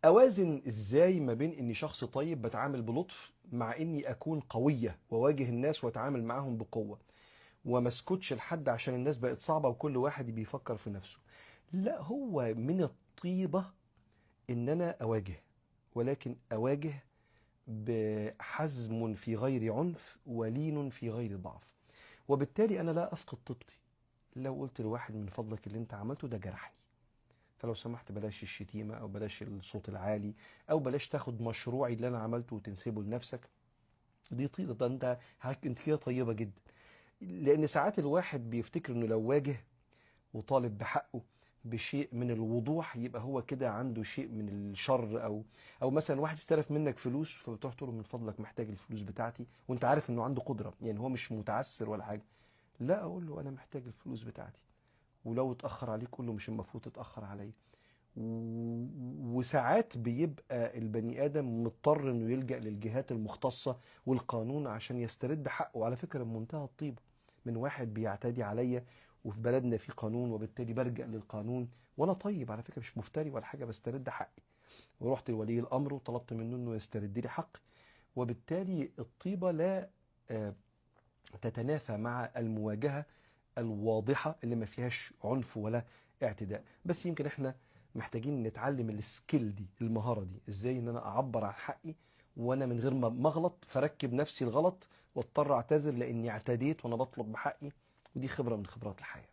اوازن ازاي ما بين اني شخص طيب بتعامل بلطف مع اني اكون قوية واواجه الناس واتعامل معاهم بقوة، وما اسكتش لحد عشان الناس بقت صعبة وكل واحد بيفكر في نفسه. لا، هو من الطيبة ان انا اواجه، ولكن اواجه بحزم في غير عنف ولين في غير ضعف، وبالتالي انا لا افقد طيبتي. لو قلت لواحد من فضلك اللي انت عملته ده جرحني، فلو سمحت بلاش الشتيمة او بلاش الصوت العالي، او بلاش تاخد مشروعي اللي انا عملته وتنسبه لنفسك. دي طيبة، ده انت كده طيبة جدا. لان ساعات الواحد بيفتكر انه لو واجه وطالب بحقه بشيء من الوضوح يبقى هو كده عنده شيء من الشر، او مثلا واحد استلف منك فلوس فبتروح تقول له من فضلك محتاج الفلوس بتاعتي، وانت عارف انه عنده قدرة، يعني هو مش متعسر ولا حاجة. لا، اقول له انا محتاج الفلوس بتاعتي، ولو اتأخر عليك قول له مش المفروض تتأخر عليا. وساعات بيبقى البني آدم مضطر انه يلجأ للجهات المختصة والقانون عشان يسترد حقه، على فكرة بمنتهى الطيبة، من واحد بيعتدي عليا وفي بلدنا في قانون وبالتالي بلجأ للقانون، وانا طيب على فكرة مش مفتري ولا حاجة، بسترد حقي. ورحت لولي الامر وطلبت منه انه يسترد لي حقي. وبالتالي الطيبة لا آه، تتنافى مع المواجهة الواضحة اللي ما فيهاش عنف ولا اعتداء. بس يمكن احنا محتاجين نتعلم السكيل دي، المهارة دي، ازاي ان انا اعبر عن حقي وانا من غير ما اغلط فركب نفسي الغلط واضطر اعتذر لاني اعتديت وانا بطلب بحقي. ودي خبرة من خبرات الحياة.